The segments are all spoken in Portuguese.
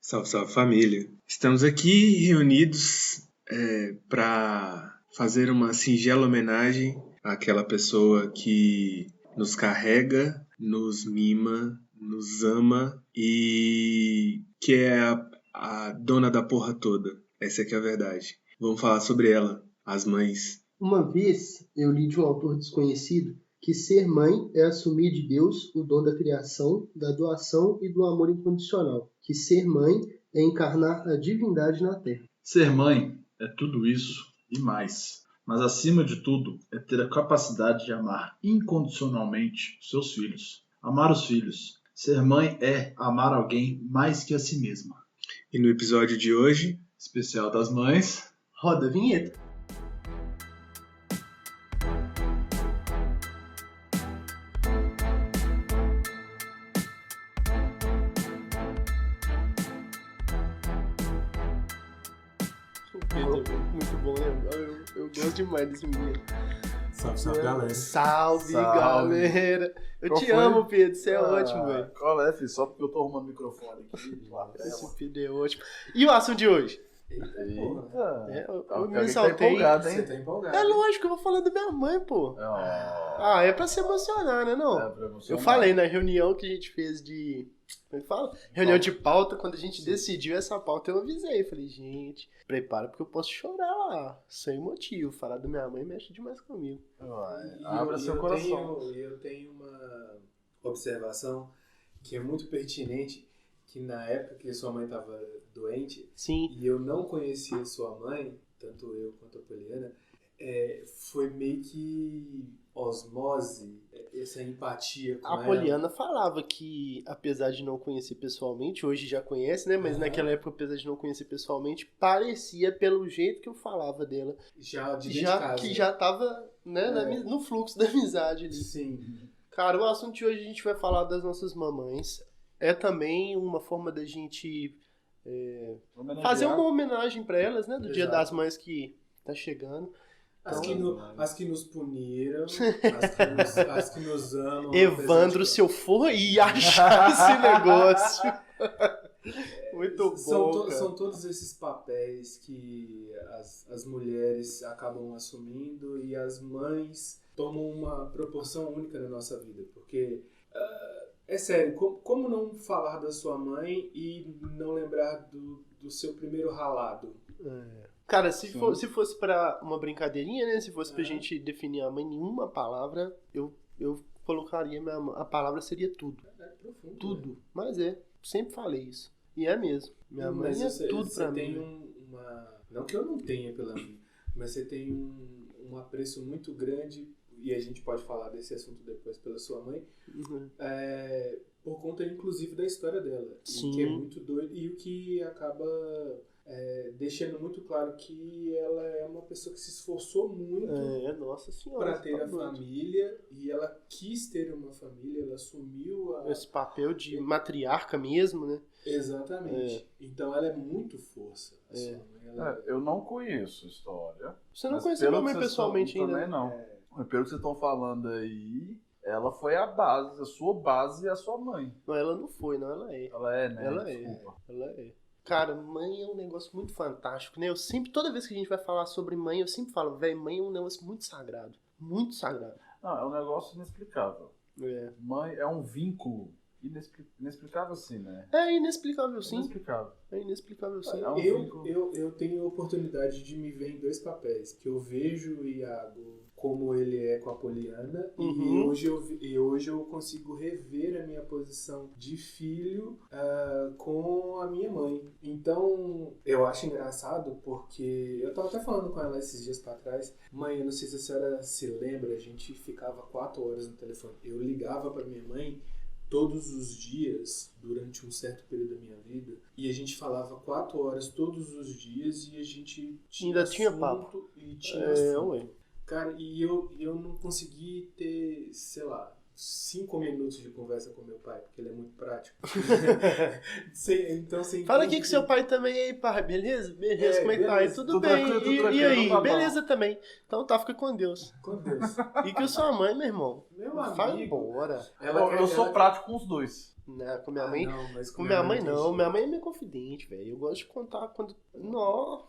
Salve, salve família! Estamos aqui reunidos para fazer uma singela homenagem àquela pessoa que nos carrega, nos mima, nos ama e que é a dona da porra toda. Essa é que é a verdade. Vamos falar sobre ela, as mães. Uma vez eu li de um autor desconhecido que ser mãe é assumir de Deus o dom da criação, da doação e do amor incondicional. Que ser mãe é encarnar a divindade na Terra. Ser mãe é tudo isso e mais. Mas acima de tudo é ter a capacidade de amar incondicionalmente seus filhos. Amar os filhos. Ser mãe é amar alguém mais que a si mesma. E no episódio de hoje, especial das mães, roda a vinheta. Muito bom, né? Eu gosto demais desse menino. Salve, salve, galera. Salve, galera. Eu te amo, Pedro. Você é ótimo, velho. Qual é, filho? Só porque eu tô arrumando o microfone aqui. Esse Pedro é ótimo. E o assunto de hoje? Eu me exaltei. Você tá empolgado. É lógico, eu vou falar da minha mãe, pô. É pra se emocionar, né, não? Eu falei na reunião que a gente fez de... Como é que fala? Reunião de pauta, quando a gente decidiu essa pauta, eu avisei. Falei, gente, prepara porque eu posso chorar lá, sem motivo. Falar da minha mãe mexe demais comigo. Abra seu coração. Eu tenho uma observação que é muito pertinente, que na época que sua mãe estava doente, sim, e eu não conhecia sua mãe, tanto eu quanto a Poliana, foi meio que osmose, essa empatia com ela. A Poliana falava que, apesar de não conhecer pessoalmente, hoje já conhece, né? Mas naquela época, apesar de não conhecer pessoalmente, parecia, pelo jeito que eu falava dela, já de casa, que já tava, né, no fluxo da amizade ali. Sim. Cara, o assunto de hoje a gente vai falar das nossas mamães. É também uma forma da gente fazer uma homenagem pra elas, né? Do Dia das Mães que tá chegando. As que nos puniram, as que nos amam. Evandro, se eu for e achar esse negócio. Muito bom. São todos esses papéis que as mulheres acabam assumindo e as mães tomam uma proporção única na nossa vida. Porque, é sério, como não falar da sua mãe e não lembrar do seu primeiro ralado? Cara, se fosse pra uma brincadeirinha, né? Se fosse pra gente definir a mãe em uma palavra, eu colocaria a palavra seria tudo. Profundo, tudo. Né? Mas sempre falei isso. E é mesmo. Minha mãe é tudo pra mim. Você tem não que eu não tenha pela mim, mas você tem um apreço muito grande, e a gente pode falar desse assunto depois pela sua mãe, por conta inclusive da história dela. Sim. Que é muito doido e o que acaba... deixando muito claro que ela é uma pessoa que se esforçou muito nossa senhora, para ter a família, e ela quis ter uma família, ela assumiu esse papel de matriarca mesmo, né? Exatamente. Então ela é muito força. Eu não conheço a história. Você não conhece a minha mãe pessoalmente ainda? Também não. Pelo que vocês estão falando aí, ela foi a base, a sua base e a sua mãe. Não, ela não foi, não, ela é. Ela é, né? Desculpa. Ela é. Cara, mãe é um negócio muito fantástico, né? Toda vez que a gente vai falar sobre mãe, eu sempre falo, velho, mãe é um negócio muito sagrado. Muito sagrado. Não, é um negócio inexplicável. Mãe é um vínculo inexplicável, sim, né? É inexplicável, sim. É inexplicável, sim. Eu tenho a oportunidade de me ver em dois papéis, que eu vejo o Iago como ele é com a Poliana, e hoje eu consigo rever a minha posição de filho com a minha mãe. Então, eu acho engraçado porque eu tava até falando com ela esses dias pra trás. Mãe, eu não sei se a senhora se lembra, a gente ficava 4 horas no telefone. Eu ligava pra minha mãe todos os dias, durante um certo período da minha vida, e a gente falava 4 horas todos os dias, e a gente tinha papo. E tinha assunto. Cara, e eu não consegui ter, sei lá, 5 minutos de conversa com meu pai, porque ele é muito prático. Então, fala aqui que seu pai também aí, pai. Beleza? Beleza, como é que tá? Aí, tudo bem. E aí? Beleza também. Então tá, fica com Deus. Com Deus. E que sua mãe, meu irmão? Meu amigo. Vai embora. Eu sou prático com os dois. Não, com minha mãe. Não, mas com minha mãe não. Minha mãe é minha confidente, velho. Eu gosto de contar quando. Não.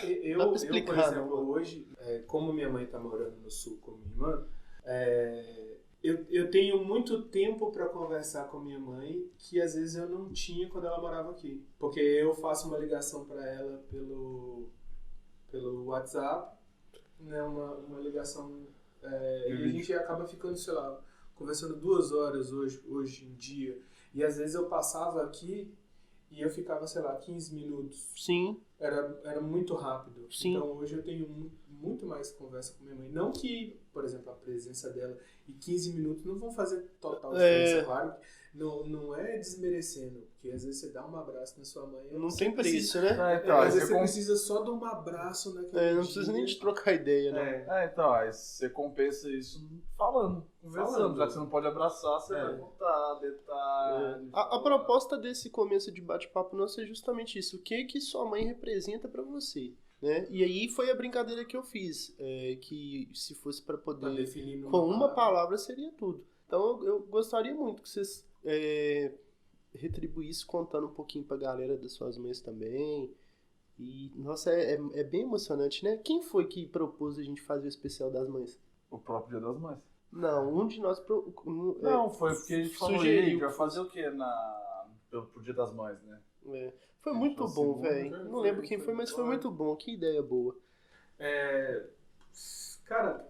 Eu, por exemplo, hoje, como minha mãe tá morando no sul com minha irmã, eu tenho muito tempo para conversar com minha mãe que às vezes eu não tinha quando ela morava aqui. Porque eu faço uma ligação para ela pelo WhatsApp, né, uma ligação, e a gente acaba ficando, sei lá, conversando 2 horas hoje em dia. E às vezes eu passava aqui e eu ficava, sei lá, 15 minutos. Sim. Era muito rápido. Sim. Então hoje eu tenho muito mais conversa com minha mãe. Não que, por exemplo, a presença dela e 15 minutos não vão fazer total diferença. Claro que não é desmerecendo, porque às vezes você dá um abraço na sua mãe. Não tem preço, né? Às vezes você precisa só de um abraço naquele dia. Não precisa nem de trocar ideia, né? Então, aí você compensa isso conversando. Já que você não pode abraçar, você vai contar detalhes. A proposta desse começo de bate-papo nosso é justamente isso. O que sua mãe representa pra você? Né? E aí foi a brincadeira que eu fiz. Que se fosse pra poder definir com uma palavra seria tudo. Então eu gostaria muito que vocês retribuíssem contando um pouquinho pra galera das suas mães também. E, nossa, é bem emocionante, né? Quem foi que propôs a gente fazer o especial das mães? O próprio Dia das Mães. Não, um de nós... Não, foi porque a gente falou, sugeriu. Vai fazer o quê pro Dia das Mães, né? Foi muito bom, velho. Não lembro quem foi, mas foi muito bom. Que ideia boa. Cara,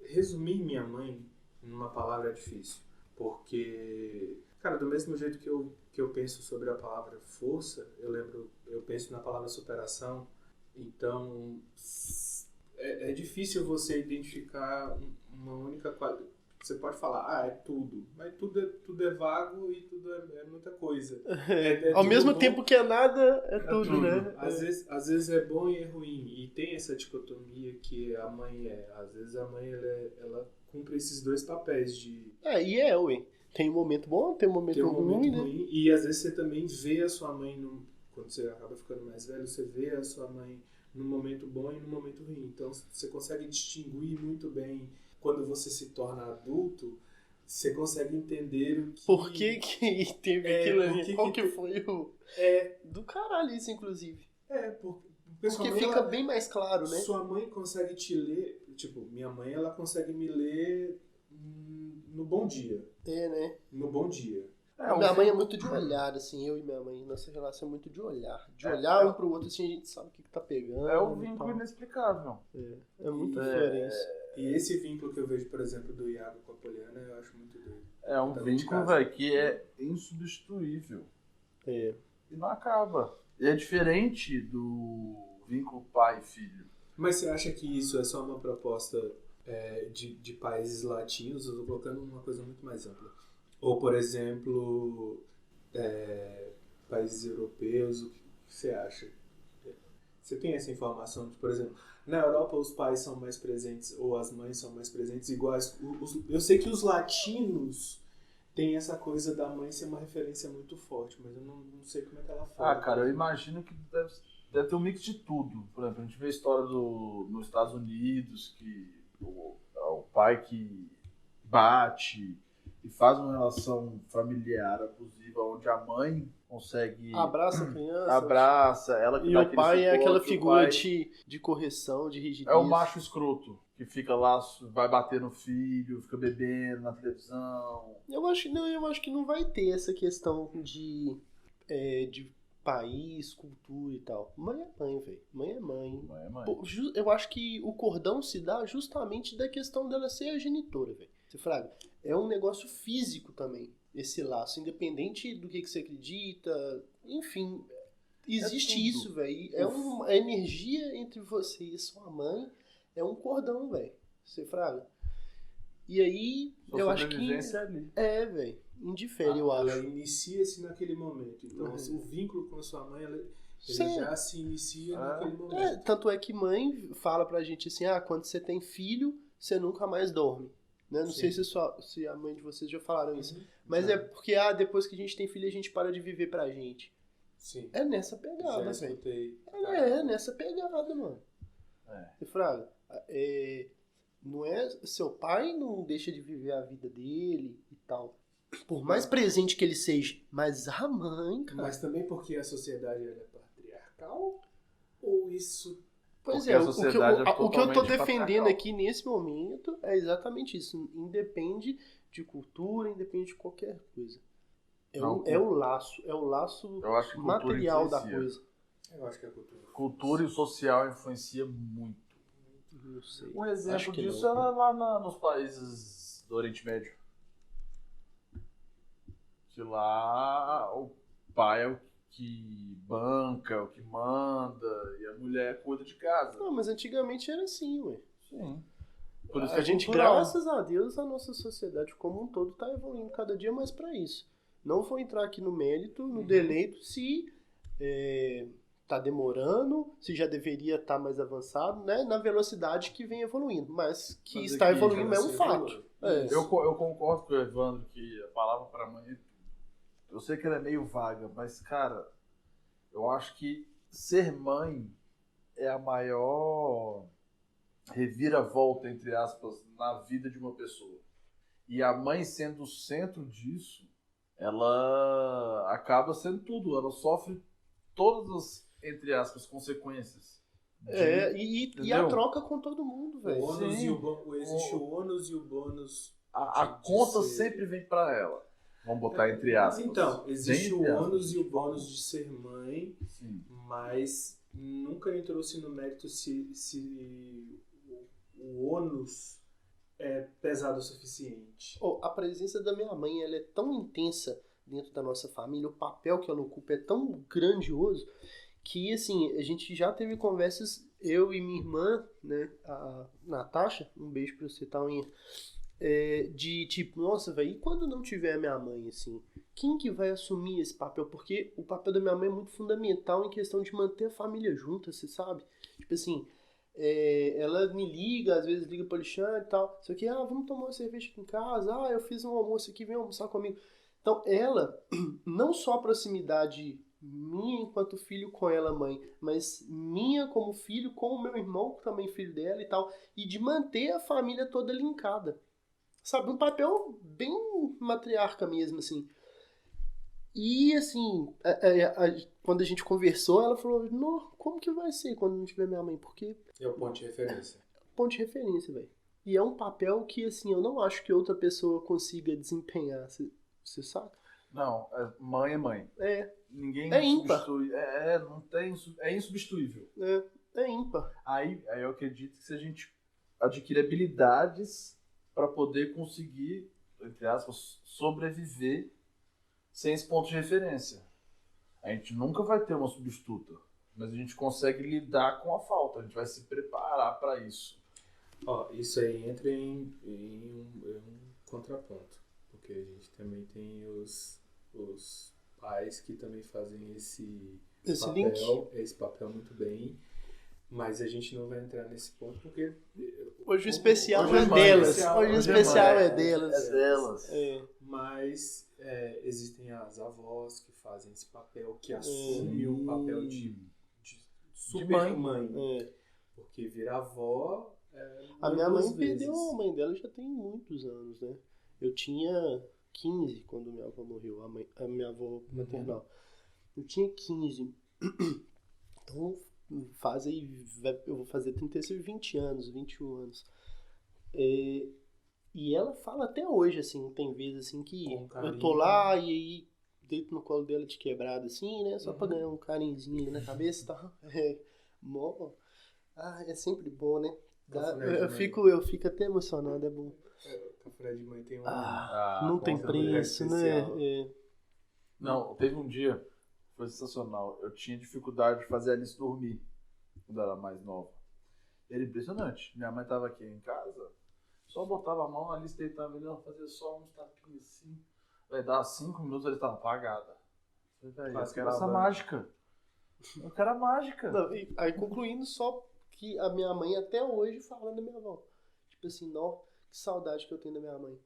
resumir minha mãe numa palavra é difícil. Porque, cara, do mesmo jeito que eu penso sobre a palavra força, eu penso na palavra superação. Então, é difícil você identificar uma única qualidade. Você pode falar, é tudo. Mas tudo é vago e tudo é muita coisa. Ao mesmo bom, tempo que é nada, é tudo, né? Às vezes é bom e é ruim. E tem essa dicotomia que a mãe Às vezes a mãe, ela cumpre esses 2 papéis de... ué. Tem um momento bom, tem um momento ruim, né? E às vezes você também vê a sua mãe, quando você acaba ficando mais velho, você vê a sua mãe no momento bom e no momento ruim. Então você consegue distinguir muito bem. Quando você se torna adulto, você consegue entender o que... Por que teve aquilo ali? Qual que foi o... do caralho isso, inclusive. Porque fica bem mais claro, né? Sua mãe consegue te ler... Tipo, minha mãe, ela consegue me ler no bom dia. Né? No bom dia. Minha mãe é muito de olhar, assim, eu e minha mãe, nossa relação é muito de olhar. De olhar um pro outro, assim, a gente sabe o que tá pegando. É um vínculo inexplicável. É muito diferente. E esse vínculo que eu vejo, por exemplo, do Iago com a Poliana, eu acho muito doido. É um vínculo, velho, que é insubstituível. E não acaba. E é diferente do vínculo pai e filho. Mas você acha que isso é só uma proposta de países latinos? Eu tô colocando uma coisa muito mais ampla. Ou, por exemplo, países europeus, o que você acha? Você tem essa informação de, por exemplo, na Europa os pais são mais presentes, ou as mães são mais presentes, iguais. Eu sei que os latinos têm essa coisa da mãe ser uma referência muito forte, mas eu não sei como é que ela fala. Cara, eu imagino que deve ter um mix de tudo. Por exemplo, a gente vê a história nos Estados Unidos, que o pai que bate e faz uma relação familiar abusiva, onde a mãe consegue... Abraça a criança. Abraça, ela que e dá o pai é aquela figura pai... de correção, de rigidez. É o macho escroto, que fica lá, vai bater no filho, fica bebendo na televisão. Eu acho que não vai ter essa questão de país, cultura e tal. Mãe é mãe, velho. Mãe é mãe. Mãe é mãe. Pô, eu acho que o cordão se dá justamente da questão dela ser a genitora, velho. Você fraga, é um negócio físico também, esse laço, independente do que você acredita, enfim, existe isso, velho. É uma energia entre você e sua mãe, é um cordão, velho. Você fraga. E aí, eu acho que velho, indifere, eu acho. Ela inicia-se naquele momento. Então, o vínculo com a sua mãe, ele já se inicia naquele momento. Tanto é que mãe fala pra gente assim, quando você tem filho, você nunca mais dorme. Né? Não sei se a mãe de vocês já falaram isso. Mas já. é porque depois que a gente tem filho, a gente para de viver pra gente. Sim. É nessa pegada, Já velho. escutei. É nessa pegada, mano. É. E Fraga, não é... Seu pai não deixa de viver a vida dele e tal. Por mais presente que ele seja. Mas a mãe, cara... Mas também porque a sociedade ela é patriarcal? Ou isso... Pois Porque é, a sociedade é o que eu tô totalmente defendendo patriarcal. aqui nesse momento é exatamente isso. Independe de cultura, independe de qualquer coisa. É o laço Eu acho que cultura material da influencia. coisa. Eu acho que é cultura. Cultura e social influencia muito. Não sei. Um exemplo Acho que disso não. é lá nos países do Oriente Médio. Que lá o pai é o que banca, o que manda, e a mulher cuida de casa. Não, mas antigamente era assim, ué. Sim. Por isso A que é gente, cultural. graças a Deus, a nossa sociedade como um todo tá evoluindo cada dia mais pra isso. Não vou entrar aqui no mérito, no deleito, se tá demorando, se já deveria estar mais avançado, né? Na velocidade que vem evoluindo. Mas que Mas está aqui, evoluindo é um você fato. evolui. É. Eu concordo com o Evandro que a palavra para mãe é tudo. Eu sei que ela é meio vaga, mas, cara, eu acho que ser mãe é a maior reviravolta, entre aspas, na vida de uma pessoa. E a mãe sendo o centro disso, ela acaba sendo tudo. Ela sofre todas as, entre aspas, consequências. E a Entendeu? troca com todo mundo, O velho. ônus Sim. e existe o ônus e o bônus. A de conta ser- sempre vem para ela. Vamos botar entre aspas. Então, existe Entre o aspas. ônus e o bônus de ser mãe, Sim. mas nunca entrou-se no mérito se o ônus é pesado o suficiente. A presença da minha mãe, ela é tão intensa dentro da nossa família, o papel que ela ocupa é tão grandioso que, assim, a gente já teve conversas, eu e minha irmã, né, a Natasha, um beijo pra você, Tauinha, de tipo, nossa, velho, e quando não tiver minha mãe, assim, quem que vai assumir esse papel? Porque o papel da minha mãe é muito fundamental em questão de manter a família junta, você sabe? Tipo assim, ela me liga, às vezes liga pro Alexandre e tal, isso aqui, vamos tomar uma cerveja aqui em casa, eu fiz um almoço aqui, vem almoçar comigo. Então, ela, não só a proximidade minha enquanto filho com ela, mãe, mas minha como filho com o meu irmão, também filho dela e tal, e de manter a família toda linkada. Sabe, um papel bem matriarca mesmo, assim. E, assim, quando a gente conversou, ela falou, não, como que vai ser quando não tiver minha mãe? Porque É o ponto de referência. ponto de referência, velho. E é um papel que, assim, eu não acho que outra pessoa consiga desempenhar, você saca? Não, mãe é mãe. Ninguém É ímpar. substitui. Não tem, é insubstituível. É ímpar. Aí eu acredito que se a gente adquirir habilidades para poder conseguir, entre aspas, sobreviver sem esse ponto de referência. A gente nunca vai ter uma substituta, mas a gente consegue lidar com a falta, a gente vai se preparar para isso. Isso aí entra em um contraponto, porque a gente também tem os pais que também fazem esse papel muito bem, mas a gente não vai entrar nesse ponto porque Hoje o especial hoje é mãe, delas. especial- Hoje o hoje especial mãe. é delas. É delas. mas existem as avós que fazem esse papel, que assumem o papel de super mãe, porque virar avó A minha mãe duas perdeu vezes. a mãe dela já tem muitos anos, né? Eu tinha 15 quando minha avó morreu, a minha avó maternal. Eu tinha 15. Então, eu vou fazer 36, 20 anos, 21 anos. E ela fala até hoje, assim, tem vezes assim que Com carinho. eu tô lá e aí deito no colo dela de quebrada, assim, né? Só pra ganhar um carinhozinho ali na cabeça e tal. É sempre bom, né? Eu fico até emocionado, é bom. Café de mãe tem Não com tem certeza. preço, especial. né? Não, teve um dia, foi sensacional. Eu tinha dificuldade de fazer a Alice dormir quando ela era mais nova. Era impressionante. Minha mãe tava aqui em casa, só botava a mão, a Alice deitava e ela fazia só uns tapinhos assim. Vai dar 5 minutos ela estava apagada. Eu quero essa mágica. Eu quero a mágica. Não, aí concluindo só que a minha mãe até hoje fala da minha avó. Tipo assim, não, Que saudade que eu tenho da minha mãe.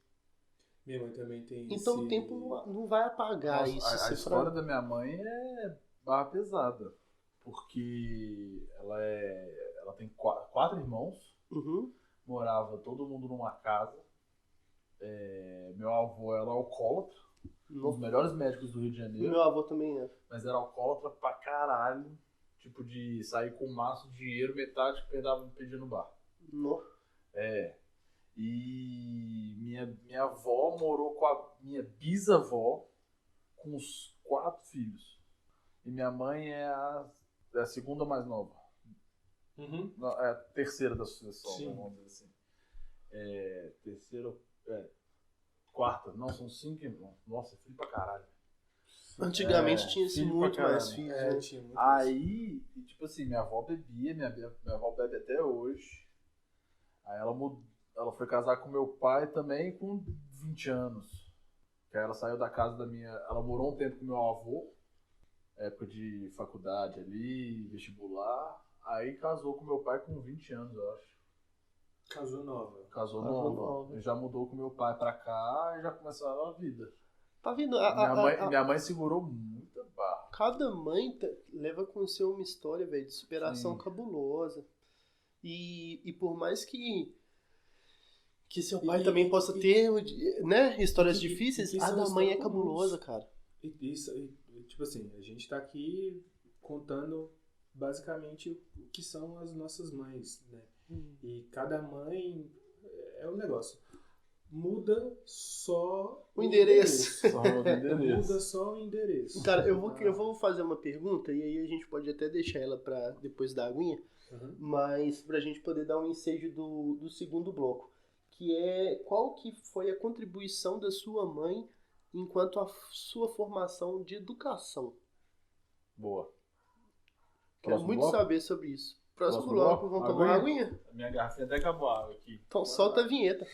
Minha mãe também tem então o tempo não vai apagar isso. A história da minha mãe é barra pesada. Porque ela tem 4 irmãos. Morava todo mundo numa casa. Meu avô era alcoólatra. Um dos melhores médicos do Rio de Janeiro. Meu avô também é. Mas era alcoólatra pra caralho. Tipo de sair com um maço de dinheiro, metade que pedia no bar. Nossa. E minha avó morou com a minha bisavó com os 4 filhos. E minha mãe é a segunda mais nova. Não, é a terceira da sucessão, vamos dizer assim. Terceira, quarta, não, são 5 irmãos. Nossa, filho pra caralho. Antigamente tinha muito mais filhos. Tinha muito aí, tipo assim, minha avó bebia, minha avó bebe até hoje. Aí ela foi casar com meu pai também com 20 anos. Que aí ela saiu da casa da minha... Ela morou um tempo com meu avô, época de faculdade ali, vestibular. Aí casou com meu pai com 20 anos, eu acho. Casou nova. Casou nova. Já mudou com meu pai pra cá e já começaram a vida. Tá vendo? Minha mãe segurou muita barra. Cada mãe leva com você uma história, velho, de superação cabulosa. E por mais que seu pai também possa ter, né, histórias difíceis, a da mãe é cabulosa, cara. Tipo assim, a gente tá aqui contando basicamente o que são as nossas mães, né? E cada mãe é um negócio. Muda só o endereço. Muda só o endereço. Cara, eu vou fazer uma pergunta e aí a gente pode até deixar ela pra depois da aguinha, mas pra gente poder dar um ensejo do segundo bloco, que é qual que foi a contribuição da sua mãe enquanto a sua formação de educação. Boa. Quero muito saber sobre isso. Próximo bloco, vamos tomar uma aguinha? A minha garrafinha até acabou a água aqui. Então solta a vinheta.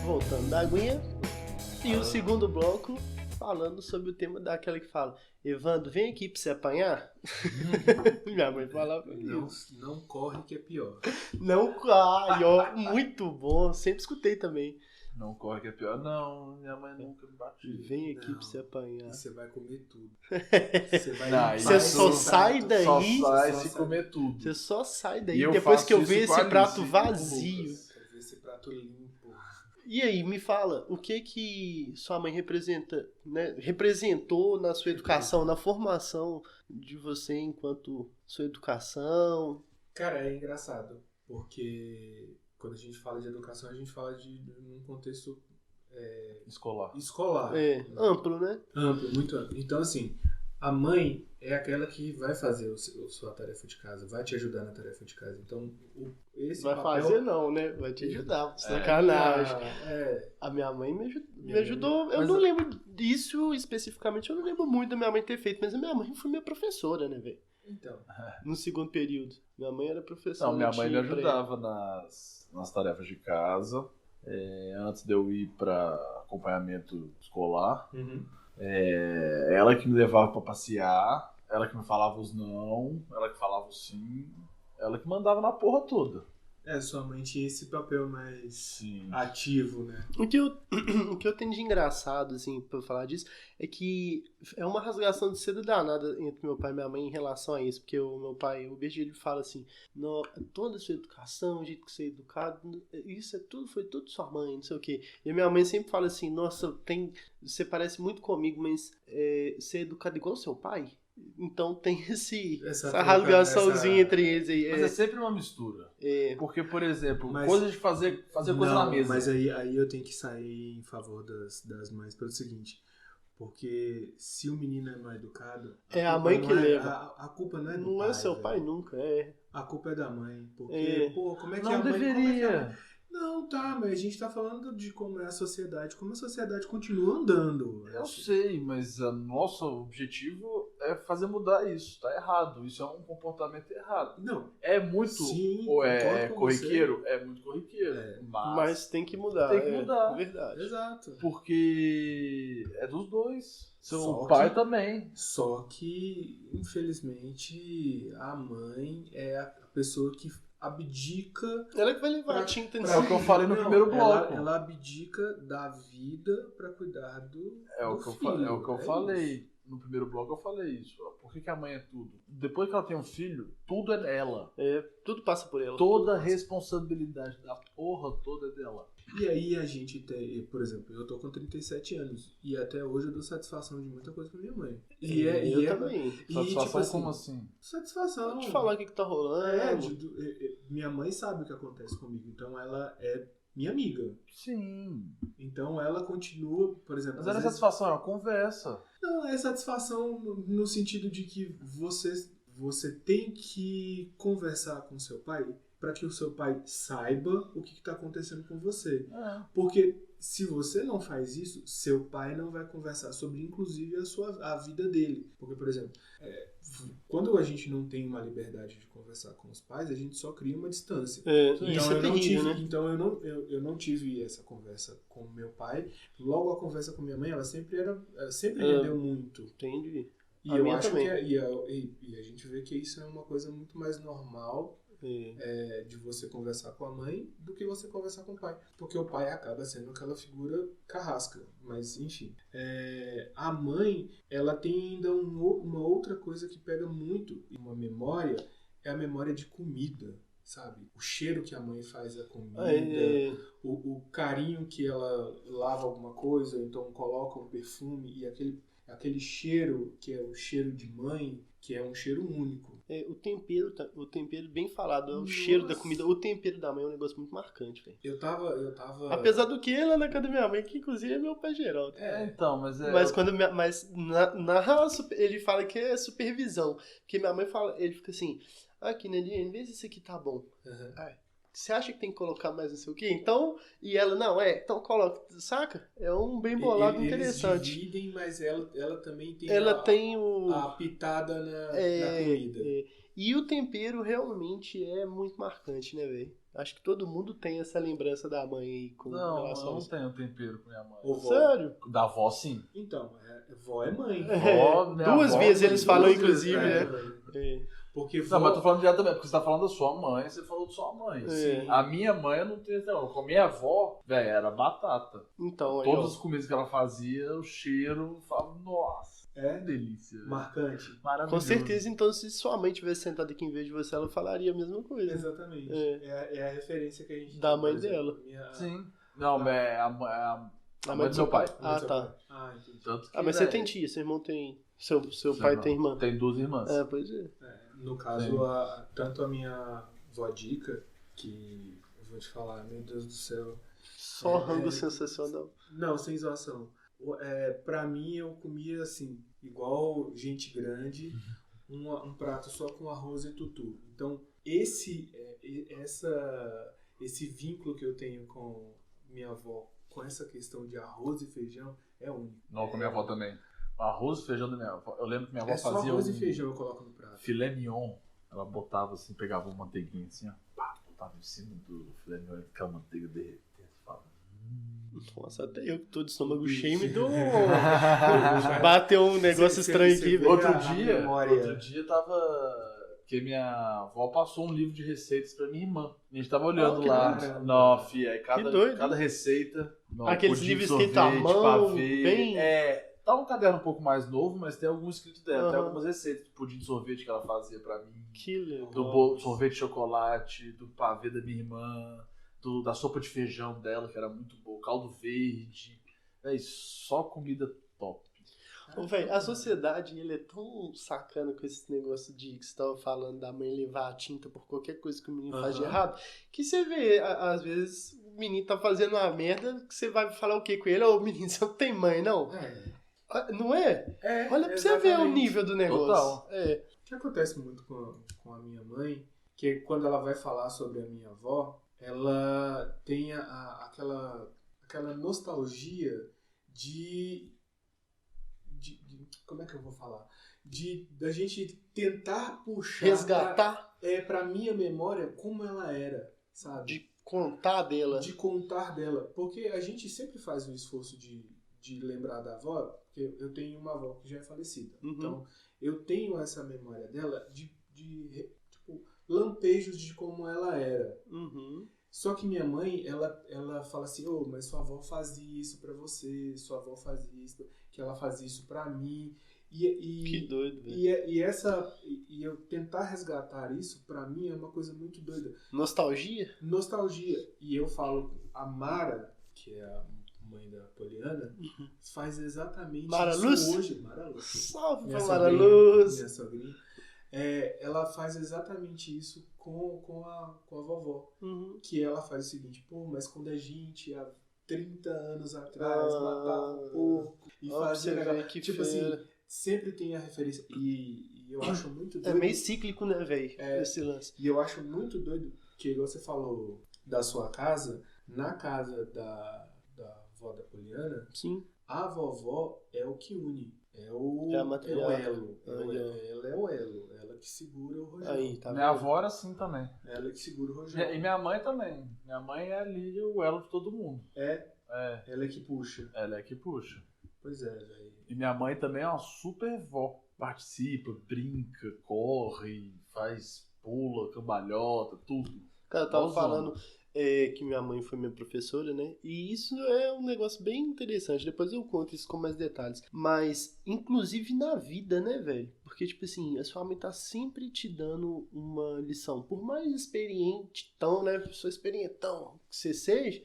Voltando da aguinha. E o segundo bloco falando sobre o tema daquela que fala: Evandro, vem aqui pra você apanhar. Minha mãe falava isso. Não corre que é pior. Não corre, ó, muito bom, sempre escutei também. Não corre que é pior. Não, minha mãe nunca me bateu. Vem aqui pra você apanhar. E você vai comer tudo. Você só sai daí. Só sai se comer tudo. Você só sai daí depois que eu ver esse prato vazio. Quero ver esse prato limpo. E aí, me fala, o que sua mãe representou na sua educação, na formação de você enquanto sua educação? Cara, é engraçado, porque quando a gente fala de educação, a gente fala de um contexto escolar. Amplo, né? Amplo, muito amplo. Então, assim, a mãe é aquela que vai fazer a sua tarefa de casa, vai te ajudar na tarefa de casa. Então, esse vai papel... fazer não, né? Vai te ajudar, sacanagem. A minha mãe me ajudou. Eu não lembro disso especificamente, eu não lembro muito da minha mãe ter feito, mas a minha mãe foi minha professora, né, velho? Então. No segundo período. Minha mãe era professora. Não, minha mãe me ajudava nas tarefas de casa, antes de eu ir para acompanhamento escolar. Ela que me levava pra passear, ela que me falava os não, ela que falava os sim, ela que mandava na porra toda. Sua mãe tinha esse papel mais ativo, né? O que eu tenho de engraçado, assim, pra falar disso, é que é uma rasgação de seda danada entre meu pai e minha mãe em relação a isso, porque o meu pai, o beijo, ele fala assim, toda a sua educação, o jeito que você é educado, isso foi tudo sua mãe, não sei o quê. E a minha mãe sempre fala assim, nossa, você parece muito comigo, mas você é educado igual seu pai? Então tem essa rasgaçãozinha entre eles aí. Mas é sempre uma mistura. Porque, por exemplo, coisa de fazer coisa na mesa. Mas aí eu tenho que sair em favor das mães pelo seguinte. Porque se o menino é mal educado... a mãe que leva. A culpa não é do pai. Não é seu pai nunca, A culpa é da mãe. Porque, como é que não a mãe... deveria. Não, mas a gente tá falando de como é a sociedade. Como a sociedade continua andando. Eu sei, mas o nosso objetivo é fazer mudar isso. Tá errado. Isso é um comportamento errado. Não. É muito... Sim, ou é corriqueiro? É muito corriqueiro. Mas tem que mudar. Tem que mudar. Verdade. Exato. Porque é dos dois. Seu Só pai que- também. Só que, infelizmente, a mãe é a pessoa que abdica. Ela que vai levar Pra- a tinta em É o que eu falei no Não, primeiro bloco. Ela abdica da vida pra cuidar do. É o do que eu, filho. é o que eu É falei. isso. No primeiro bloco eu falei isso. Ó. Por que a mãe é tudo? Depois que ela tem um filho, tudo é dela. Tudo passa por ela. Toda a responsabilidade da porra toda é dela. E aí a gente tem, por exemplo, eu tô com 37 anos e até hoje eu dou satisfação de muita coisa pra minha mãe. Eu também. E, Satisfação tipo assim, como assim? Satisfação. Vou te falar o que tá rolando. Minha mãe sabe o que acontece comigo, então ela é minha amiga. Sim. Então ela continua, por exemplo. Mas às era vezes- satisfação, é uma conversa. Não, é satisfação no sentido de que você tem que conversar com seu pai para que o seu pai saiba o que está acontecendo com você. Porque se você não faz isso, seu pai não vai conversar sobre, inclusive, a vida dele. Porque, por exemplo, quando a gente não tem uma liberdade de conversar com os pais, a gente só cria uma distância. Isso é terrível, né? Então eu não tive essa conversa com meu pai. Logo a conversa com minha mãe, ela sempre rendeu muito. Entendi. E A eu minha acho também. que e a gente vê que isso é uma coisa muito mais normal de você conversar com a mãe do que você conversar com o pai. Porque o pai acaba sendo aquela figura carrasca. Mas, enfim. A mãe, ela tem ainda uma outra coisa que pega muito, e uma memória, é a memória de comida. Sabe? O cheiro que a mãe faz a comida, o carinho que ela lava alguma coisa, ou então coloca um perfume, e aquele cheiro que é o cheiro de mãe, que é um cheiro único. O tempero bem falado, é o cheiro da comida. O tempero da mãe é um negócio muito marcante, velho. Eu tava... Apesar do que lá na casa da minha mãe, que inclusive é meu pai Geraldo. Então, mas é... Mas ele fala que é supervisão. Porque minha mãe fala, ele fica assim, aqui, Nelinha, vê se isso aqui tá bom. Uhum. Você acha que tem que colocar mais não sei o quê? Então, e ela, então coloca, saca? É um bem bolado interessante. Eles dividem, mas ela também tem a pitada na comida. E o tempero realmente é muito marcante, né, velho? Acho que todo mundo tem essa lembrança da mãe aí com relação eu não tenho tempero com minha mãe. Sério? Da avó, sim. Então, vó é mãe. Duas vezes eles falam, inclusive, né? Porque não, mas eu tô falando diretamente, porque você tá falando da sua mãe, você falou de sua mãe. Sim. A minha mãe eu não tenho, não. Com a minha avó, velho, era batata. Então, todas as comidas que ela fazia, o cheiro, eu falava, nossa, que delícia. Marcante. Maravilhoso. Com certeza, então, se sua mãe tivesse sentado aqui em vez de você, ela falaria a mesma coisa. Exatamente. É a referência que a gente da tem, mãe por exemplo, dela. Sim. Não, é a mãe do seu pai. Tá. Entendi. Tanto que, mas você tem tia, seu irmão tem... Seu pai tem irmã? Tem 2 irmãs. Pois é. No caso, tanto a minha vó Dica, que eu vou te falar, meu Deus do céu. Só rango sensacional. Não, sem zoação. Pra mim, eu comia assim, igual gente grande, um prato só com arroz e tutu. Então, esse vínculo que eu tenho com minha avó, com essa questão de arroz e feijão, é único. Não, com a minha avó também. Arroz e feijão da minha avó. Eu lembro que minha avó só fazia arroz e feijão eu coloco no prato. Filé mignon. Ela botava assim, pegava uma manteiguinha assim, ó. Pá, botava em cima do filé mignon e aquela manteiga derretendo. Você fala... Nossa, até eu que tô de estômago cheio me dou... Bateu um negócio estranho aqui, velho. Outro dia tava... Porque minha avó passou um livro de receitas pra minha irmã. A gente tava olhando lá. Não, fia, aí cada receita... Aqueles livros escritos à mão, pavê, bem... Tá um caderno um pouco mais novo, mas tem algum escrito dela. Tem algumas receitas do pudim de sorvete que ela fazia pra mim. Que legal. Do bolo, sorvete de chocolate, do pavê da minha irmã, da sopa de feijão dela, que era muito boa, caldo verde. Só comida top. Véi, a sociedade ele é tão sacana com esse negócio que você tava falando da mãe levar a tinta por qualquer coisa que o menino faz de errado, que você vê, às vezes, o menino tá fazendo uma merda, que você vai falar o quê com ele? Ô, menino, você não tem mãe, não? Não é? Olha pra você ver o nível do negócio. Total. O que acontece muito com a minha mãe, que quando ela vai falar sobre a minha avó, ela tem aquela nostalgia como é que eu vou falar? Da gente tentar puxar... Resgatar? Pra minha memória como ela era, sabe? De contar dela. De contar dela. Porque a gente sempre faz um esforço de lembrar da avó, porque eu tenho uma avó que já é falecida. Uhum. Então, eu tenho essa memória dela de tipo, lampejos de como ela era. Uhum. Só que minha mãe, ela fala assim, mas sua avó fazia isso pra você, sua avó fazia isso, que ela fazia isso pra mim. Que doido, velho. E eu tentar resgatar isso, pra mim, é uma coisa muito doida. Nostalgia? Nostalgia. E eu falo, a Mara, que é a mãe da Poliana, faz exatamente Mara isso Luz? hoje. Mara Luz. Salve Minha pra Mara sogrinha, Luz! Minha sogrinha. Ela faz exatamente isso com a vovó. Uhum. Que ela faz o seguinte, mas quando a gente, há 30 anos atrás, matava um porco e fazia negócio. Tipo assim, sempre tem a referência. E eu acho muito doido. É meio cíclico, né, velho? Esse lance. E eu acho muito doido que, igual você falou da sua casa, na casa da avó da Poliana, sim, a vovó é o que une. É o elo. Ela é o elo. Ela que segura o rojão. Aí, tá minha avó era assim também. Ela que segura o rojão. E minha mãe também. Minha mãe é ali o elo de todo mundo. Ela é que puxa. Ela é que puxa. Pois é, velho. E minha mãe também é uma super vó. Participa, brinca, corre, pula, cambalhota, tudo. Cara, eu tava falando que minha mãe foi minha professora, né? E isso é um negócio bem interessante. Depois eu conto isso com mais detalhes. Mas, inclusive na vida, né, velho? Porque, tipo assim, a sua mãe tá sempre te dando uma lição. Por mais experiente, né? Pessoa experientão que você seja,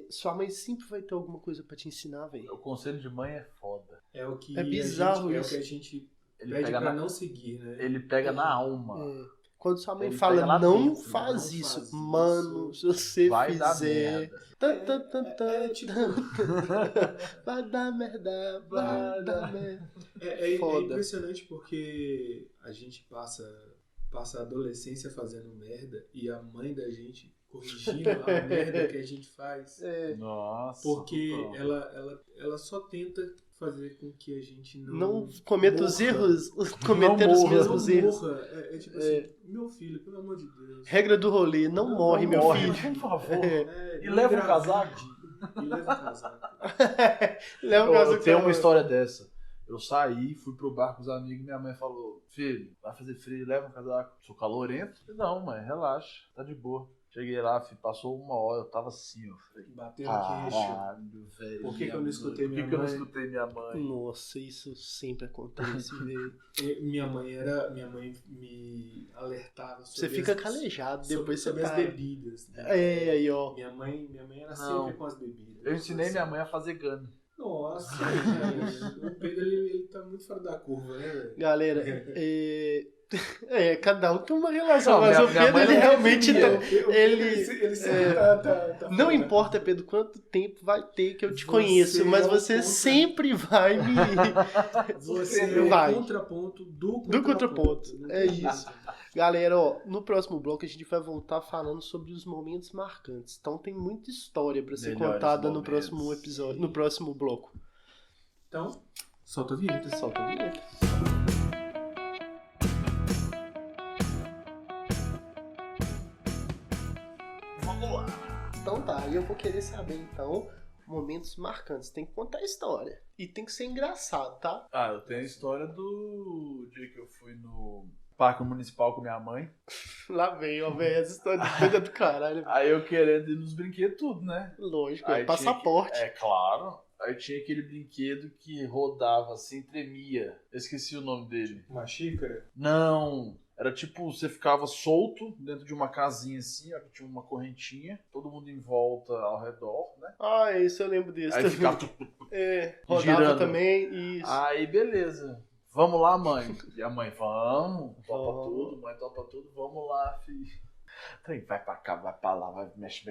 sua mãe sempre vai ter alguma coisa pra te ensinar, velho. O conselho de mãe é foda. É o que bizarro isso. É o que a gente ele pede pega pra não seguir, né? Ele pega na alma. Quando sua mãe Ele fala, não dentro, faz não isso, faz mano, isso. se você Vai dar fizer... merda. Tipo... vai dar merda, vai dar merda. É impressionante porque a gente passa a adolescência fazendo merda e a mãe da gente corrigindo a merda que a gente faz. Nossa. Porque ela só tenta fazer com que a gente não cometa os erros, cometer os mesmos erros. Tipo assim, meu filho, pelo amor de Deus. Regra do rolê, não morre, meu filho. Por favor. E leva um casaco. Leva um casaco. Tem uma história dessa. Eu saí, fui pro bar com os amigos e minha mãe falou, filho, vai fazer frio, leva um casaco. Sou calorento? Não, mãe, relaxa, tá de boa. Cheguei lá, filho, passou 1 hora, eu tava assim, ó. Batendo queixo. Velho. Por que eu não escutei minha mãe? Por que eu não escutei minha mãe? Nossa, isso sempre acontece, velho. Minha mãe me alertava sobre você fica calejado, depois sobre você as bebidas. Né? Aí, ó. Minha mãe era sempre com as bebidas. Eu ensinei minha mãe a fazer gano. Nossa, gente. O Pedro, ele tá muito fora da curva, né, velho? Galera, cada um tem uma relação, mas não, o Pedro, ele realmente tá não importa, Pedro, quanto tempo vai ter que eu te conheço, mas você sempre vai me... Você é o contraponto do contraponto. É isso. Galera, ó, no próximo bloco a gente vai voltar falando sobre os momentos marcantes. Então tem muita história pra ser contada no próximo episódio, no próximo bloco. Então, solta a vinheta. Solta a vinheta. Vamos lá. Então tá, e eu vou querer saber então momentos marcantes. Tem que contar a história. E tem que ser engraçado, tá? Eu tenho a história do dia que eu fui no Parque Municipal com minha mãe. Lá vem, ó, velho, essa história de coisa do caralho. Aí eu querendo ir nos brinquedos tudo, né? Lógico, passaporte. Claro. Aí tinha aquele brinquedo que rodava assim, tremia. Eu esqueci o nome dele. Uma xícara? Não. Era tipo, você ficava solto dentro de uma casinha assim, ó, que tinha uma correntinha, todo mundo em volta ao redor, né? Isso eu lembro desse. Aí ficava rodava girando. também, isso. Aí beleza. Vamos lá, mãe. E a mãe, vamos. Topa tudo, mãe topa tudo. Vamos lá, filho. Então, vai pra cá, vai pra lá, vai, mexe.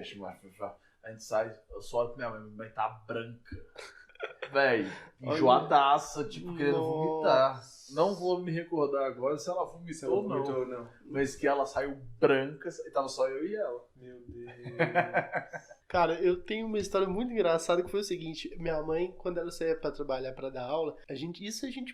A gente sai, eu só olho pra minha mãe tá branca. Véi, enjoadaça, tipo, querendo vomitar. Não vou me recordar agora se ela vomitou ou não. Mas que ela saiu branca e tava só eu e ela. Meu Deus. Cara, eu tenho uma história muito engraçada que foi o seguinte. Minha mãe, quando ela saía pra trabalhar, pra dar aula, a gente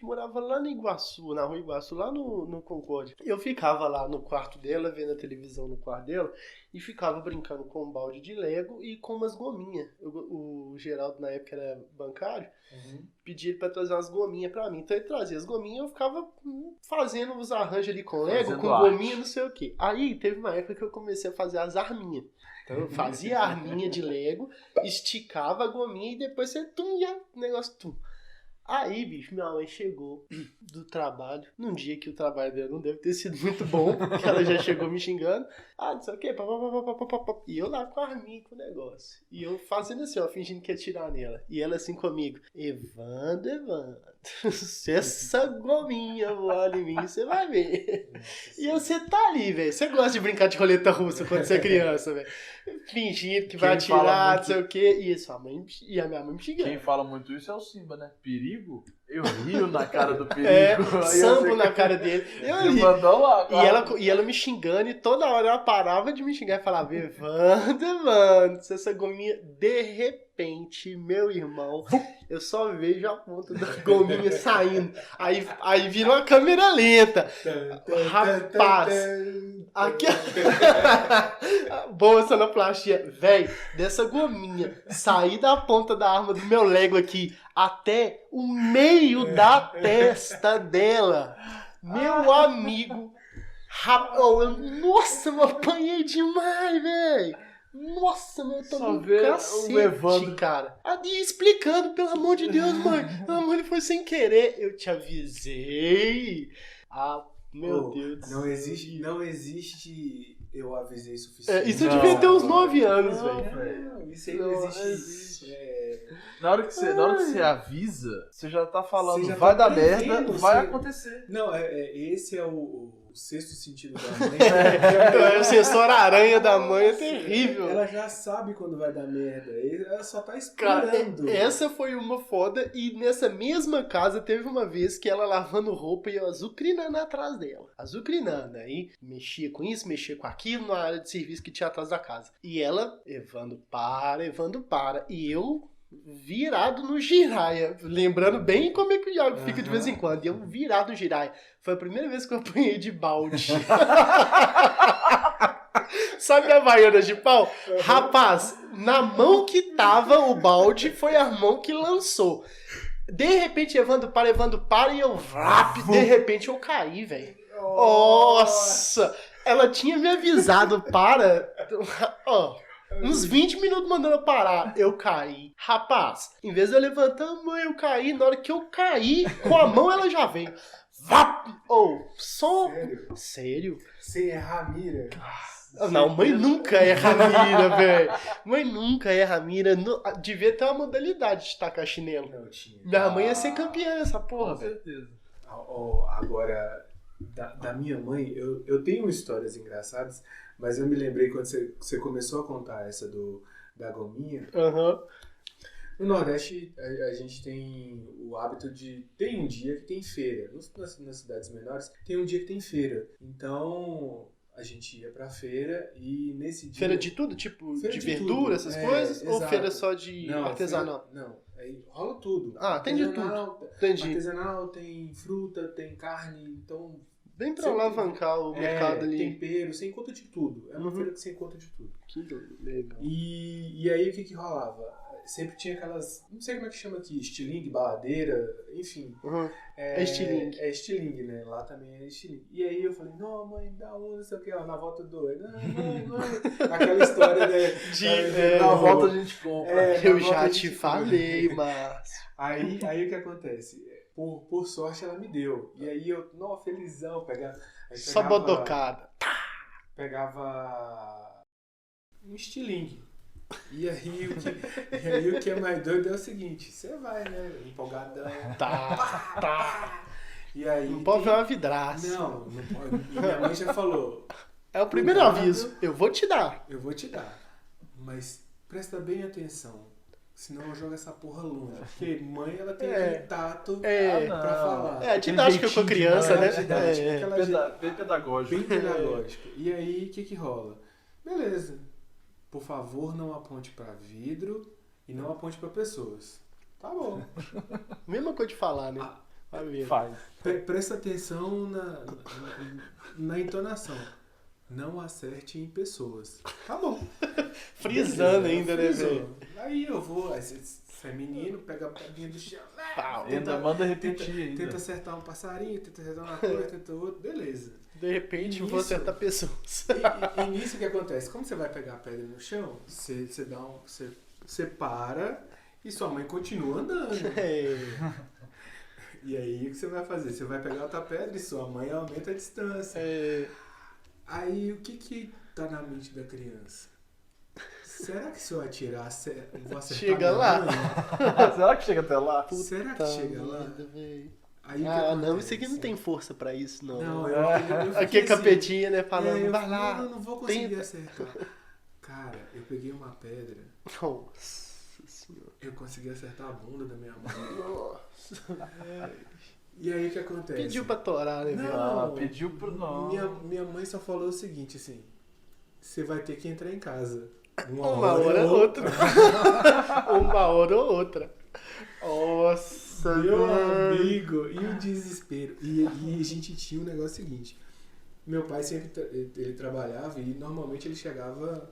morava lá no Iguaçu, na rua Iguaçu, lá no Concórdia. Eu ficava lá no quarto dela, vendo a televisão no quarto dela, e ficava brincando com um balde de Lego e com umas gominhas. O Geraldo, na época, era bancário, pedi ele pra trazer umas gominhas pra mim. Então ele trazia as gominhas e eu ficava fazendo os arranjos ali com Lego, fazendo com gominha, não sei o quê. Aí teve uma época que eu comecei a fazer as arminhas. Então eu fazia a arminha de Lego, esticava a gominha e depois você ia o negócio tum. Aí, bicho, minha mãe chegou do trabalho, num dia que o trabalho dela não deve ter sido muito bom, porque ela já chegou me xingando. Não sei o quê, e eu lá com a arminha com o negócio. E eu fazendo assim, ó, fingindo que ia tirar nela. E ela assim comigo, Evandro, se essa gominha voar em mim, você vai ver. E você tá ali, velho. Você gosta de brincar de roleta russa quando você é criança, velho. Fingindo que vai atirar, não sei o quê. E a minha mãe me xingando. Quem fala muito isso é o Simba, né? Perigo? Eu rio na cara do perigo. Sambo na cara dele. Eu ri. Lá, e ela me xingando e toda hora ela parava de me xingar e falava, Evandro, se essa gominha, de repente, meu irmão, eu só vejo a ponta da gominha saindo. Aí vira uma câmera lenta. Rapaz. Aqui. Boa sonoplastia. Véi, dessa gominha sair da ponta da arma do meu Lego aqui até o meio da testa dela. Meu amigo. Nossa, eu apanhei demais, velho. Nossa, meu, eu tô no cacete, cara. Ali explicando, pelo amor de Deus, mãe. Não, ele foi sem querer. Eu te avisei. Meu Deus. Não existe eu avisei suficiente. Isso eu devia ter uns 9 anos, velho. Não, isso aí não existe. Na hora que você avisa, você já tá falando, já vai dar merda, vai acontecer. Não, esse é o sexto sentido da mãe. O sensor aranha da mãe é terrível. Ela já sabe quando vai dar merda. Ela só tá esperando. Cara, essa foi uma foda. E nessa mesma casa teve uma vez que ela lavando roupa e eu azucrinando atrás dela. Azucrinando. Aí mexia com isso, mexia com aquilo na área de serviço que tinha atrás da casa. E ela, Evandro, para. E eu virado no giraia. Lembrando bem como é que o Iago fica de vez em quando. E eu virado no giraia. Foi a primeira vez que eu apanhei de balde. Sabe a Havaiana de pau? Rapaz, na mão que tava o balde, foi a mão que lançou. De repente, Evandro para, e eu de repente eu caí, velho. Nossa! Ela tinha me avisado, uns 20 minutos mandando eu parar. Eu caí. Rapaz, em vez de eu levantar a mão, eu caí. Na hora que eu caí, com a mão ela já veio. Sério? Sem errar a mira. Não, mãe nunca erra a mira, velho. Mãe nunca erra a mira. Devia ter uma modalidade de tacar chinelo. Não tinha. Minha mãe ia ser campeã nessa porra, velho. Com certeza. Agora, da minha mãe, eu tenho histórias engraçadas, mas eu me lembrei quando você começou a contar essa da gominha. No Nordeste, a gente tem o hábito de... Tem um dia que tem feira. Nas cidades menores, tem um dia que tem feira. Então, a gente ia pra feira e nesse dia... Feira de tudo? Tipo, de verdura, essas coisas? Exato. Ou feira só de artesanal? Não, aí rola tudo. Tem de tudo. Entendi. Artesanal, tem fruta, tem carne, então... Bem pra alavancar o mercado ali. Tempero, você encontra de tudo. É uma feira que você encontra de tudo. Que legal. E aí o que rolava? Sempre tinha aquelas, não sei como é que chama aqui, estilingue, baladeira, enfim. É estilingue. É estilingue, né? Lá também é estilingue. E aí eu falei, não, mãe, dá um, não sei o que, na volta do doido. Não. Aquela história, né? Na volta a gente compra. Eu já te falei, Márcio. Aí o que acontece? Por sorte ela me deu. E aí eu, felizão, pegava... Só bodocada. Pegava um estilingue. E aí o que é mais doido é o seguinte, você vai, né, empolgadão. Tá. E aí, não pode ver uma vidraça. Não pode. E minha mãe já falou. É o primeiro aviso, eu vou te dar. Mas presta bem atenção, senão eu jogo essa porra longe. Porque mãe, ela tem aquele tato pra falar. É didática com a criança, né? Bem pedagógico. E aí, o que rola? Beleza. por favor, não aponte para vidro e não aponte para pessoas. Tá bom. Mesma coisa de falar, né? Vai ver. Faz. Presta atenção na entonação. Não acerte em pessoas. Tá bom. Frisando ainda, né, velho? Aí eu vou, você é menino, pega a pedrinha do chão. Ainda manda repetir. Tenta acertar um passarinho, tenta acertar uma coisa, tenta outro, beleza. De repente, vou acertar pessoas. E nisso o que acontece? Como você vai pegar a pedra no chão, você para e sua mãe continua andando. E aí o que você vai fazer? Você vai pegar outra pedra e sua mãe aumenta a distância. Aí o que tá na mente da criança? Será que se eu atirar, eu vou acertar chega lá? Será que chega até lá? Será que chega lá? Aí, não, isso aqui não tem força pra isso, não. Não, eu aqui é capetinha, né? Falando, vai lá. Não vou conseguir acertar. Cara, eu peguei uma pedra. Nossa senhora. Eu consegui acertar a bunda da minha mãe. Nossa. E aí o que acontece? Pediu pra torar, né? Não, pediu pro não. Minha mãe só falou o seguinte, assim. Você vai ter que entrar em casa. Uma hora ou outra. Uma hora ou outra. Nossa, meu amigo. E o desespero. E a gente tinha um negócio seguinte. Meu pai sempre ele trabalhava e normalmente ele chegava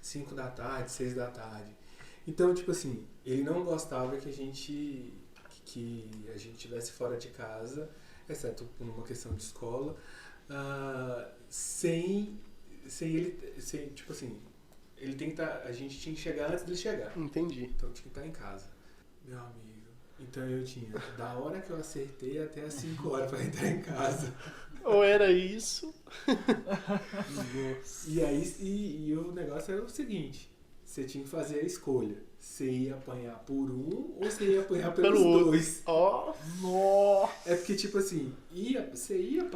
5 da tarde, 6 da tarde. Então, tipo assim, ele não gostava que a gente estivesse fora de casa, exceto por uma questão de escola, sem ele, tipo assim, ele tem que a gente tinha que chegar antes dele chegar. Entendi. Então tinha que estar em casa. Meu amigo. Então eu tinha, da hora que eu acertei até as 5 horas para entrar em casa. Ou era isso? E aí, e o negócio era o seguinte, você tinha que fazer a escolha. Você ia apanhar por um ou você ia apanhar pelos dois. Nossa. É porque, tipo assim, você ia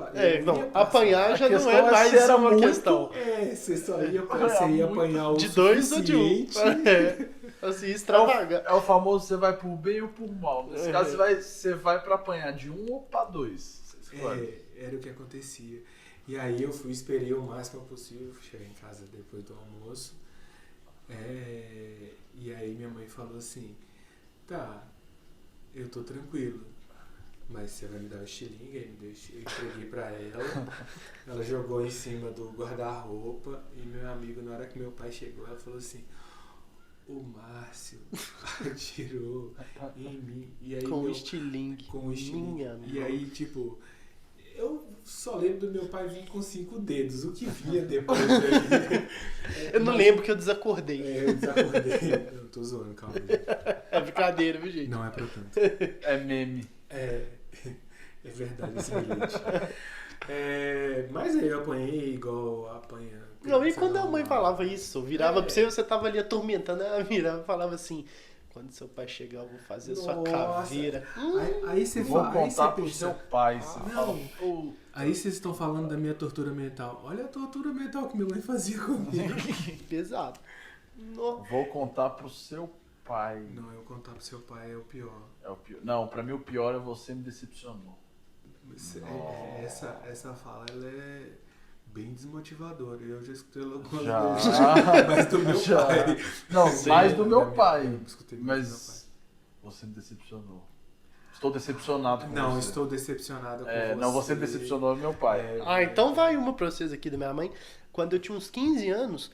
apanhar já não é mais uma questão. Você só ia apanhar o de dois ou de um. Assim, extravaga. É o famoso você vai por bem ou por mal. Nesse caso, você vai pra apanhar de um ou pra dois. Era o que acontecia. E aí eu esperei o máximo possível, cheguei em casa depois do almoço. E aí minha mãe falou assim, tá, eu tô tranquilo, mas você vai me dar o estilingue? Eu entreguei pra ela jogou em cima do guarda-roupa e meu amigo, na hora que meu pai chegou, ela falou assim, o Márcio atirou em mim. E aí com o estilingue. E aí, tipo, eu só lembro do meu pai vir com 5 dedos. O que vinha depois daí? Eu não lembro que eu desacordei. Eu desacordei. Eu tô zoando, calma. É brincadeira, viu, gente? Não é pra tanto. É meme. É verdade esse bilhete. Mas aí eu apanhei igual apanha. Não, e quando a mãe falava isso, virava pra você tava ali atormentando, ela virava e falava assim... Quando seu pai chegar, eu vou fazer a sua caveira. Aí você vou contar pro seu pai. Aí vocês estão falando da minha tortura mental. Olha a tortura mental que minha mãe fazia comigo. Pesado. Vou contar pro seu pai. Não, eu contar pro seu pai é o pior. Não, pra mim o pior é você me decepcionou. Essa fala, ela é bem desmotivadora. Eu já escutei ela algumas vezes. Mas do meu pai. Não, mais do meu pai. Eu escutei mais do meu pai. Você me decepcionou. Estou decepcionado com você. Não, estou decepcionado com você. Não, você decepcionou meu pai. Então vai uma pra vocês aqui da minha mãe. Quando eu tinha uns 15 anos,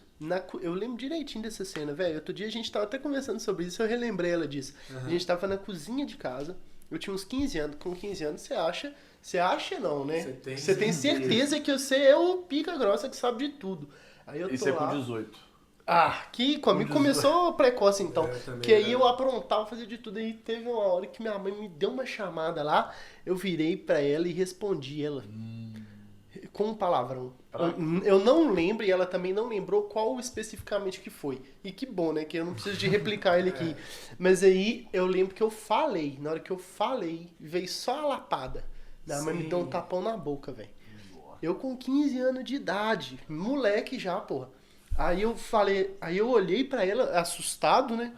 eu lembro direitinho dessa cena, velho. Outro dia a gente tava até conversando sobre isso, eu relembrei ela disso. A gente tava na cozinha de casa, eu tinha uns 15 anos. Com 15 anos você acha não, né? Você tem certeza que você é o pica grossa que sabe de tudo. Aí eu tô isso lá... é com 18. Que comigo começou precoce então. Que aí eu aprontava, fazia de tudo. Aí teve uma hora que minha mãe me deu uma chamada lá, eu virei pra ela e respondi ela. Com um palavrão. Eu não lembro, e ela também não lembrou qual especificamente que foi. E que bom, né? Que eu não preciso de replicar ele aqui. Mas aí eu lembro que eu falei. Na hora que eu falei, veio só a lapada. Minha mãe me deu um tapão na boca, velho. Eu com 15 anos de idade. Moleque já, porra. Aí eu olhei pra ela, assustado, né?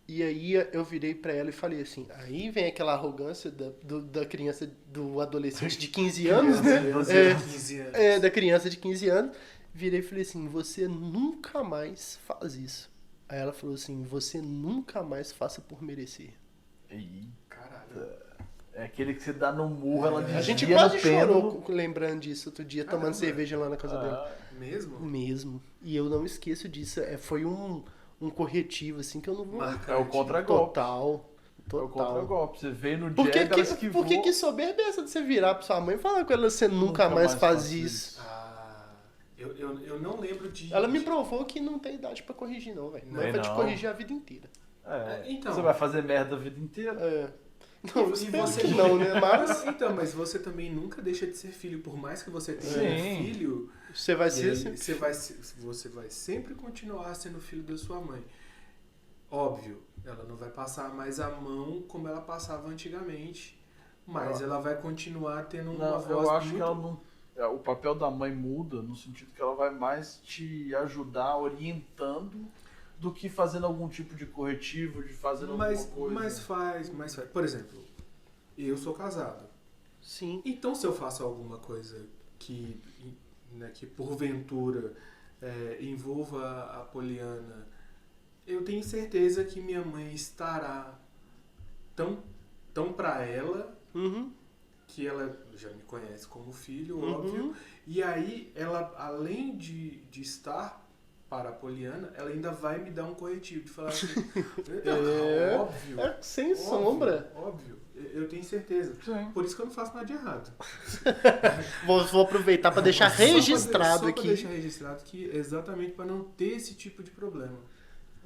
E aí eu virei pra ela e falei assim, aí vem aquela arrogância da criança, do adolescente de 15 anos, né? Da criança de 15 anos. Virei e falei assim, você nunca mais faz isso. Aí ela falou assim, você nunca mais faça por merecer. Ih, caralho. É aquele que você dá no murro, ela desvia. A gente quase chorou lembrando disso outro dia, tomando cerveja lá na casa dela. Mesmo? Mesmo. E eu não esqueço disso. Foi um corretivo, assim, que eu não vou... É o contra-golpe. Total. É o contra-golpe. Você veio no Por que jab, ela esquivou. Por que soberba é essa de você virar pra sua mãe e falar com ela, você nunca mais faz isso? Eu não lembro de... Ela me provou que não tem idade pra corrigir, não, velho. Mãe vai te corrigir a vida inteira. Então, você vai fazer merda a vida inteira. Não, e você que não, né? Mas você também nunca deixa de ser filho. Por mais que você tenha um filho... Você vai ser... Você vai sempre continuar sendo filho da sua mãe. Óbvio, ela não vai passar mais a mão como ela passava antigamente. Mas ela vai continuar tendo uma voz eu acho que ela não... O papel da mãe muda no sentido que ela vai mais te ajudar orientando do que fazendo algum tipo de corretivo, de fazendo alguma coisa. Mas faz. Por exemplo, eu sou casado. Sim. Então se eu faço alguma coisa que porventura envolva a Poliana, eu tenho certeza que minha mãe estará tão pra ela, que ela já me conhece como filho, óbvio, e aí ela, além de estar para a Poliana, ela ainda vai me dar um corretivo, de falar assim, óbvio. Sem sombra. Óbvio, eu tenho certeza. Sim. Por isso que eu não faço nada de errado. Vou aproveitar para deixar registrado aqui. Para deixar registrado aqui, exatamente para não ter esse tipo de problema.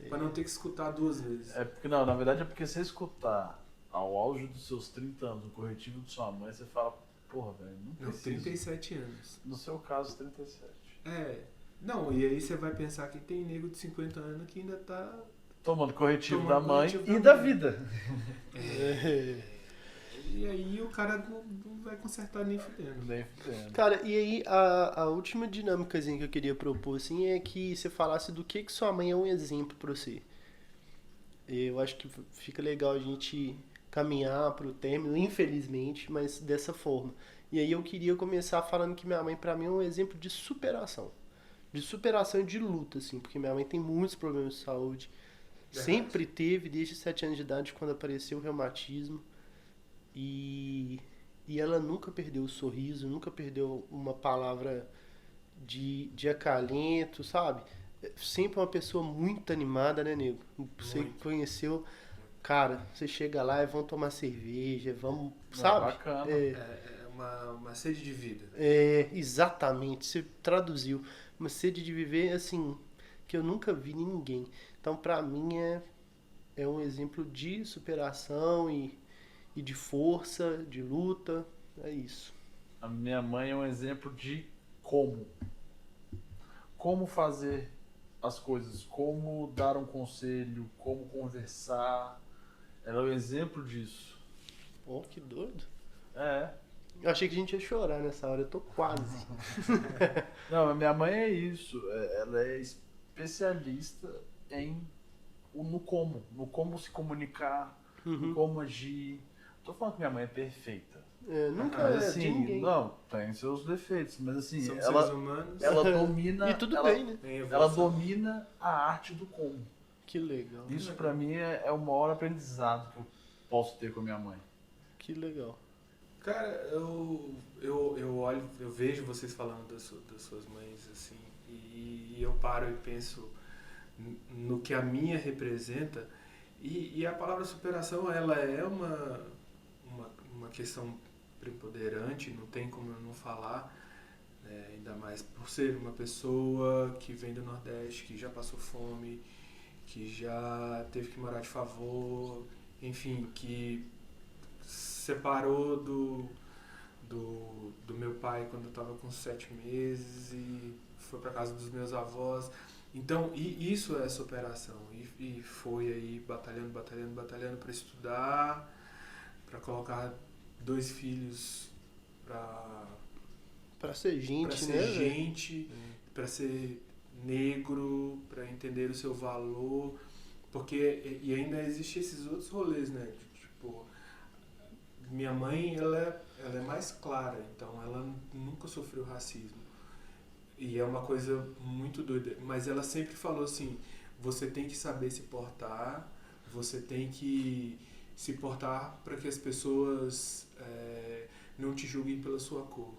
Para não ter que escutar 2 vezes. Porque não, na verdade é porque você escutar ao auge dos seus 30 anos o corretivo de sua mãe, você fala, porra, velho, não precisa. 37 anos. No seu caso, 37. Não, e aí você vai pensar que tem nego de 50 anos que ainda tá... Tomando corretivo da mãe e da vida. E aí o cara não vai consertar nem fudendo. Cara, e aí a última dinâmicazinha que eu queria propor, assim, é que você falasse do que sua mãe é um exemplo pra você. Eu acho que fica legal a gente caminhar pro término, infelizmente, mas dessa forma. E aí eu queria começar falando que minha mãe, pra mim, é um exemplo de superação. De superação e de luta, assim, porque minha mãe tem muitos problemas de saúde. Sempre teve, desde 7 anos de idade, quando apareceu o reumatismo. E ela nunca perdeu o sorriso, nunca perdeu uma palavra de acalento, sabe? Sempre uma pessoa muito animada, né, nego? Você conheceu, cara, você chega lá e vão tomar cerveja, vamos, sabe? Bacana. É uma sede de vida. Exatamente, você traduziu. Uma sede de viver, assim, que eu nunca vi em ninguém. Então, pra mim, é um exemplo de superação e de força, de luta, é isso. A minha mãe é um exemplo de como fazer as coisas, como dar um conselho, como conversar. Ela é um exemplo disso. Pô, que doido. Eu achei que a gente ia chorar nessa hora, eu tô quase. Não, a minha mãe é isso. Ela é especialista no como se comunicar, no como agir. Tô falando que minha mãe é perfeita. Nunca é assim, de ninguém. Não, tem seus defeitos, mas assim, Somos ela, seres humanos. ela domina. E tudo bem, né? Ela domina a arte do como. Que legal. Isso pra mim é o maior aprendizado que eu posso ter com a minha mãe. Que legal. Cara, eu olho, eu vejo vocês falando das suas mães, assim, e eu paro e penso no que a minha representa, e a palavra superação, ela é uma questão preponderante, não tem como eu não falar, né, ainda mais por ser uma pessoa que vem do Nordeste, que já passou fome, que já teve que morar de favor, enfim, que separou do meu pai quando eu estava com 7 meses e foi para casa dos meus avós. Então, isso é superação. E foi aí batalhando para estudar, para colocar 2 filhos para ser gente, para ser negro, para entender o seu valor, porque e ainda existe esses outros rolês, né? Tipo, minha mãe, ela é mais clara, então ela nunca sofreu racismo. E é uma coisa muito doida. Mas ela sempre falou assim, você tem que saber se portar, você tem que se portar para que as pessoas não te julguem pela sua cor.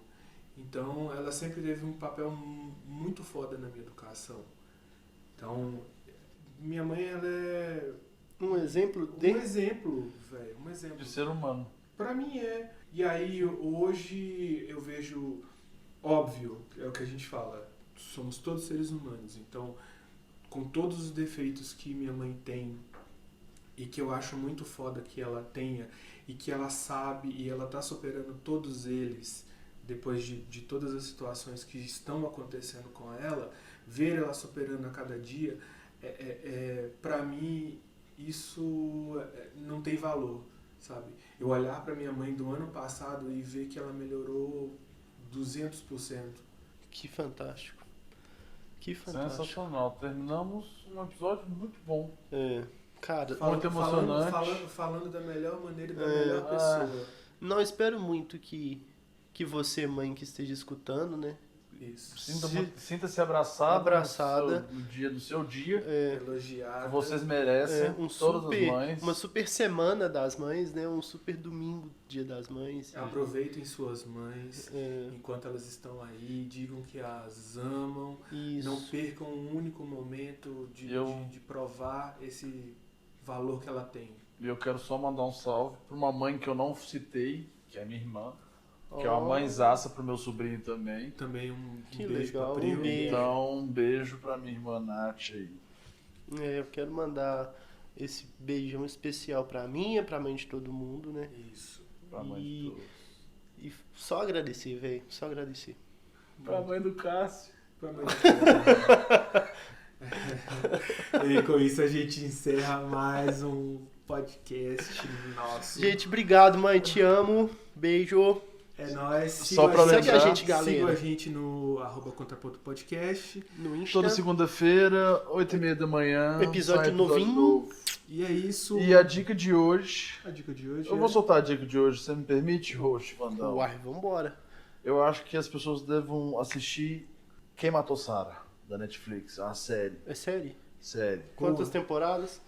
Então, ela sempre teve um papel muito foda na minha educação. Então, minha mãe, ela é... Um exemplo Um exemplo, velho. Um exemplo. De ser humano. Pra mim é. E aí, hoje, eu vejo... Óbvio, é o que a gente fala. Somos todos seres humanos. Então, com todos os defeitos que minha mãe tem e que eu acho muito foda que ela tenha e que ela sabe e ela tá superando todos eles depois de todas as situações que estão acontecendo com ela, ver ela superando a cada dia, pra mim, isso não tem valor, sabe? Eu olhar pra minha mãe do ano passado e ver que ela melhorou 200%. Que fantástico. Que fantástico. Sensacional. Terminamos um episódio muito bom. Cara, muito emocionante. Falando da melhor maneira e da melhor pessoa. Não, espero muito que você, mãe, que esteja escutando, né? Isso. Sinta-se abraçada no seu dia. Elogiada. Vocês merecem, todas as mães. Uma super semana das mães, né? Um super domingo, dia das mães. Aproveitem suas mães enquanto elas estão aí. Digam que as amam. Isso. Não percam um único momento de provar esse valor que ela tem. E eu quero só mandar um salve para uma mãe que eu não citei, que é minha irmã. Que é uma mãezaça pro meu sobrinho também. Também um que beijo legal, pra Pril. Então, um beijo pra minha irmã Nath aí. Eu quero mandar esse beijão especial pra mim, pra mãe de todo mundo, né? Isso. Pra mãe de todos. E só agradecer, velho. Só agradecer. Pra mãe do Cássio. Pra mãe do Cássio. E com isso a gente encerra mais um podcast nosso. Gente, obrigado, mãe. Te amo. Beijo. É nóis. Só pra lembrar, segue a gente, galera. Siga a gente no @contraponto podcast. No Insta. Toda segunda-feira, 8h30 da manhã. Episódio novinho. Novo. E é isso. E a dica de hoje... Eu vou soltar a dica de hoje, você me permite, host Vandal? Uai, vambora. Eu acho que as pessoas devam assistir Quem Matou Sarah, da Netflix. É uma série. É série? Série. Quantas temporadas?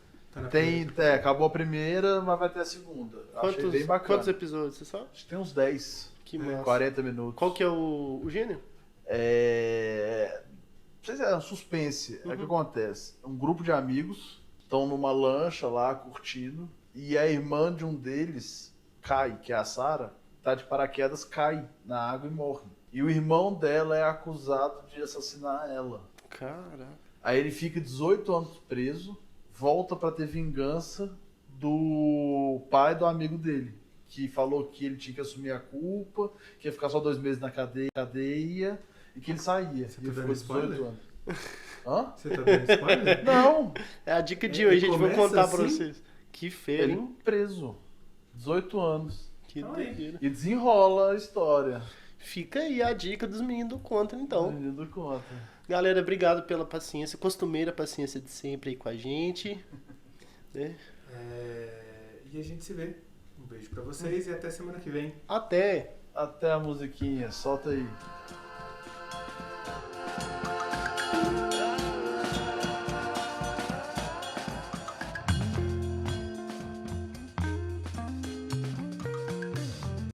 Acabou a primeira, mas vai ter a segunda. Achei bem bacana. Quantos episódios, você sabe? Acho que tem uns 10. Que massa. 40 minutos. Qual que é o gênero? Não sei se é um suspense. É o que acontece. Um grupo de amigos estão numa lancha lá, curtindo, e a irmã de um deles cai, que é a Sarah, tá de paraquedas, cai na água e morre. E o irmão dela é acusado de assassinar ela. Caraca. Aí ele fica 18 anos preso, volta pra ter vingança do pai do amigo dele, que falou que ele tinha que assumir a culpa, que ia ficar só 2 meses na cadeia e que ele saía. Você e tá ficou dando spoiler? anos. Hã? Você tá dando spoiler? Não! É a dica de hoje, gente. Vou contar assim? pra vocês. Que feio, Ele hein? preso. 18 anos. Que doideira. E desenrola a história. Fica aí a dica dos meninos do Contra, então. Menino do conta. Galera, obrigado pela paciência. Costumeira paciência de sempre aí com a gente. Né? E a gente se vê. Um beijo pra vocês e até semana que vem. Até! Até a musiquinha. Solta aí.